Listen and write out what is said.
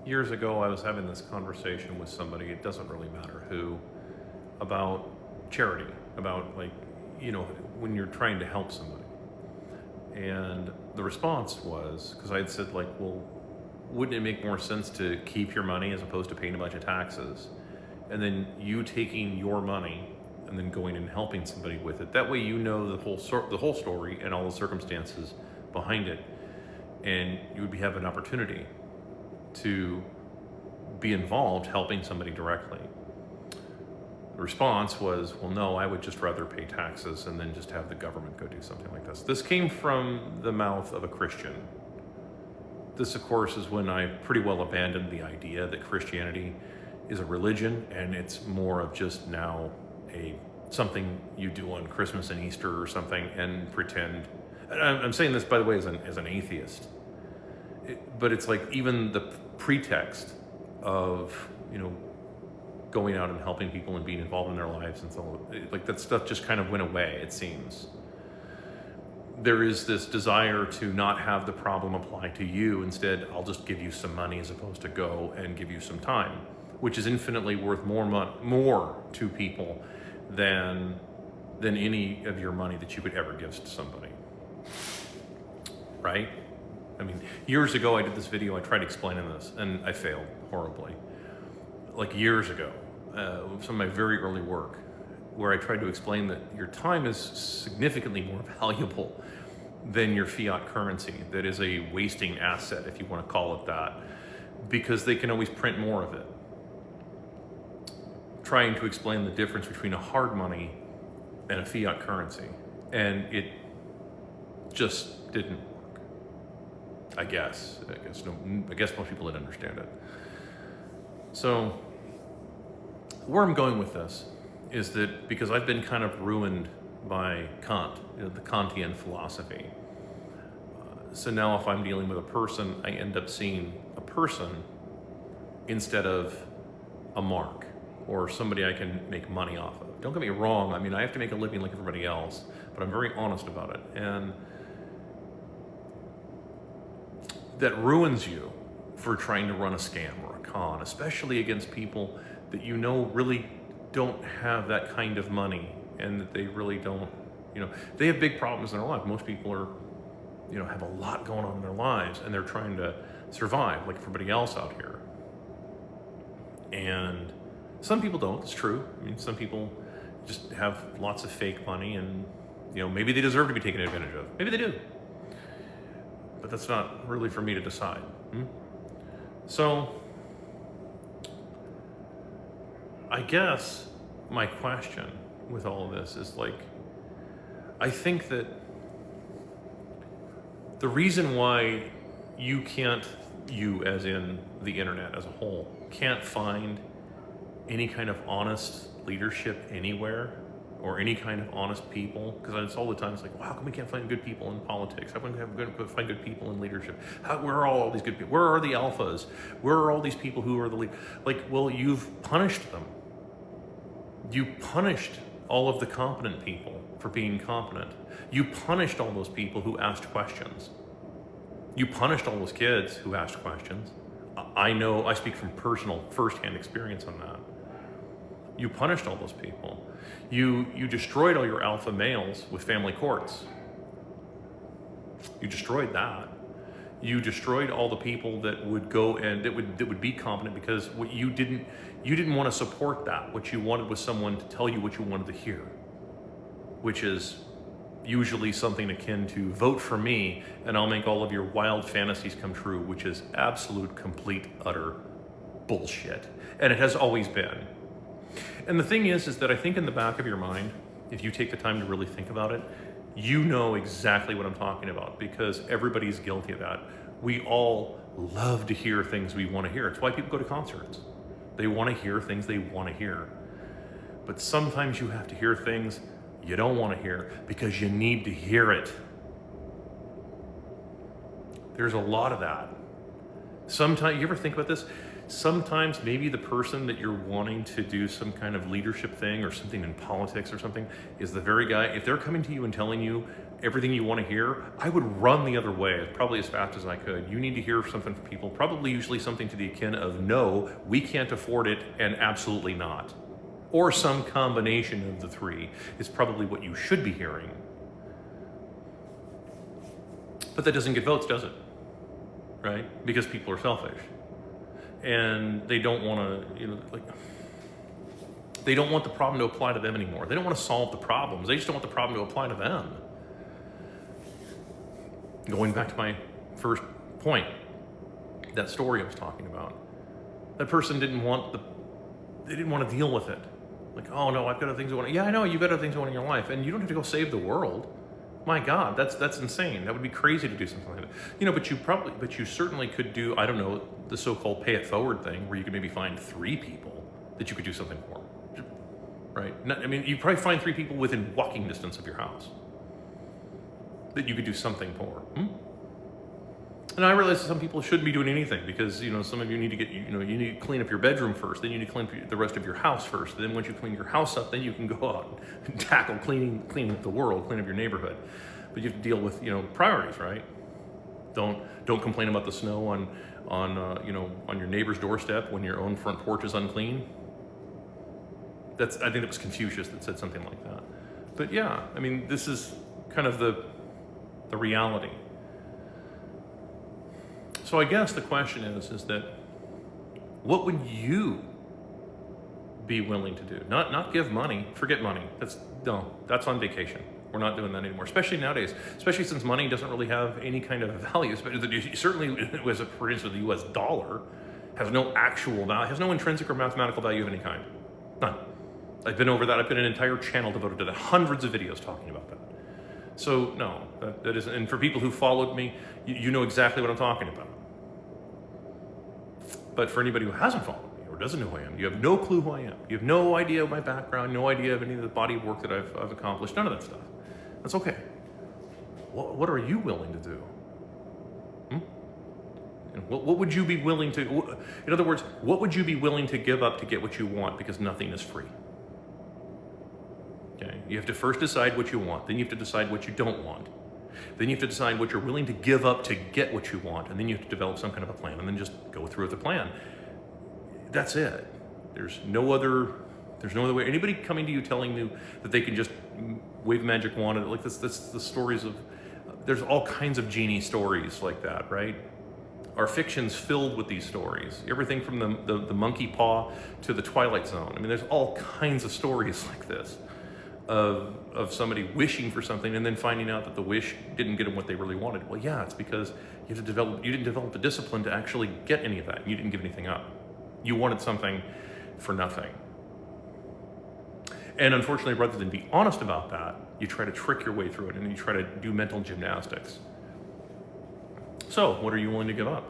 Years ago, I was having this conversation with somebody, it doesn't really matter who, about charity, about when you're trying to help somebody. And the response was, because I had said well, wouldn't it make more sense to keep your money as opposed to paying a bunch of taxes? And then you taking your money and then going and helping somebody with it. That way you know the whole story and all the circumstances behind it. And you would have an opportunity to be involved helping somebody directly. The response was, well, no, I would just rather pay taxes and then just have the government go do something like this. This came from the mouth of a Christian. This, of course, is when I pretty well abandoned the idea that Christianity is a religion and it's more of just now something you do on Christmas and Easter or something and pretend. I'm saying this, by the way, as an atheist. But it's like even the pretext of, going out and helping people and being involved in their lives and so that stuff just kind of went away, it seems. There is this desire to not have the problem apply to you. Instead, I'll just give you some money as opposed to go and give you some time, which is infinitely worth more to people than any of your money that you could ever give to somebody, right? I mean, years ago I did this video, I tried explaining this, and I failed horribly. Like years ago, some of my very early work, where I tried to explain that your time is significantly more valuable than your fiat currency. That is a wasting asset, if you want to call it that, because they can always print more of it. Trying to explain the difference between a hard money and a fiat currency, and it just didn't work. I guess most people didn't understand it. So where I'm going with this is that because I've been kind of ruined by Kant, the Kantian philosophy. So now if I'm dealing with a person, I end up seeing a person instead of a mark or somebody I can make money off of. Don't get me wrong, I mean, I have to make a living like everybody else, but I'm very honest about it. And that ruins you for trying to run a scam or a con, especially against people that really don't have that kind of money, and that they really don't, they have big problems in their life. Most people are, have a lot going on in their lives, and they're trying to survive like everybody else out here. And some people don't, it's true. I mean, some people just have lots of fake money, and, maybe they deserve to be taken advantage of. Maybe they do. But that's not really for me to decide. So, I guess my question with all of this is I think that the reason why you as in the internet as a whole, can't find any kind of honest leadership anywhere or any kind of honest people, because it's all the time, it's well, how come we can't find good people in politics? How come we can't find good people in leadership? Where are all these good people? Where are the alphas? Where are all these people who are the lead? Well, you've punished them. You punished all of the competent people for being competent. You punished all those people who asked questions. You punished all those kids who asked questions. I know, I speak from personal, first-hand experience on that. You punished all those people. You destroyed all your alpha males with family courts. You destroyed that. You destroyed all the people that would go and that would be competent, because what you didn't want to support that. What you wanted was someone to tell you what you wanted to hear, which is usually something akin to vote for me and I'll make all of your wild fantasies come true, which is absolute, complete, utter bullshit. And it has always been. And the thing is that I think in the back of your mind, if you take the time to really think about it, you know exactly what I'm talking about, because everybody's guilty of that. We all love to hear things we want to hear. It's why people go to concerts. They want to hear things they want to hear. But sometimes you have to hear things you don't want to hear because you need to hear it. There's a lot of that. Sometimes, you ever think about this? Sometimes maybe the person that you're wanting to do some kind of leadership thing or something in politics or something is the very guy. If they're coming to you and telling you everything you want to hear, I would run the other way, probably as fast as I could. You need to hear something from people, probably usually something to the akin of no, we can't afford it, and absolutely not. Or some combination of the three is probably what you should be hearing. But that doesn't get votes, does it? Right? Because people are selfish. And they don't want to, they don't want the problem to apply to them anymore. They don't want to solve the problems. They just don't want the problem to apply to them. Going back to my first point, that story I was talking about, that person didn't want to deal with it. Like, oh no, I've got other things I want. Yeah, I know, you've got other things I want in your life, and you don't have to go save the world. My God, that's insane. That would be crazy to do something like that. But you certainly could do, I don't know, the so-called pay it forward thing, where you could maybe find 3 people that you could do something for, right? You probably find 3 people within walking distance of your house that you could do something for. And I realize that some people shouldn't be doing anything because, some of you need to you need to clean up your bedroom first, then you need to clean up the rest of your house first. Then once you clean your house up, then you can go out and tackle cleaning up the world, clean up your neighborhood. But you have to deal with, priorities, right? Don't complain about the snow on your neighbor's doorstep when your own front porch is unclean. I think it was Confucius that said something like that. But yeah, this is kind of the reality. So I guess the question is that what would you be willing to do? Not give money, forget money. That's on vacation. We're not doing that anymore, especially nowadays, especially since money doesn't really have any kind of value. Certainly, for instance, the US dollar has no actual value, has no intrinsic or mathematical value of any kind. None. I've been over that. I've got an entire channel devoted to that, hundreds of videos talking about that. So no, that isn't, and for people who followed me, you know exactly what I'm talking about. But for anybody who hasn't followed me or doesn't know who I am, you have no clue who I am. You have no idea of my background, no idea of any of the body of work that I've accomplished, none of that stuff. That's okay. What are you willing to do? What would you be willing to, in other words, what would you be willing to give up to get what you want, because nothing is free? Okay, you have to first decide what you want, then you have to decide what you don't want. Then you have to decide what you're willing to give up to get what you want, and then you have to develop some kind of a plan, and then just go through with the plan. That's it. There's no other way. Anybody coming to you telling you that they can just wave a magic wand, like that's the stories of, there's all kinds of genie stories like that, right? Our fiction's filled with these stories. Everything from the monkey paw to the Twilight Zone. There's all kinds of stories like this. Of somebody wishing for something and then finding out that the wish didn't get them what they really wanted. Well, yeah, it's because you didn't develop the discipline to actually get any of that. You didn't give anything up. You wanted something for nothing. And unfortunately, rather than be honest about that, you try to trick your way through it and you try to do mental gymnastics. So, what are you willing to give up?